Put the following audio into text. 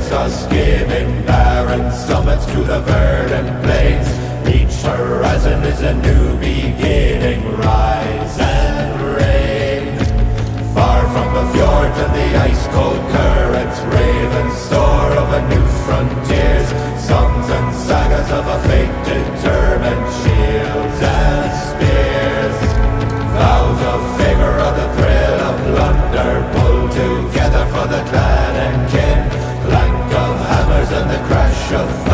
waves are skimming barren summits to the verdant plains. Each horizon is a new beginning. Rise and reign. Far from the fjords and the ice-cold currents, ravens soar over new frontiers. Songs and sagas of a fate determined, shields and spears. Vows of favor or the thrill of plunder, pull together for the clan and kin. Clank of hammers and the crash of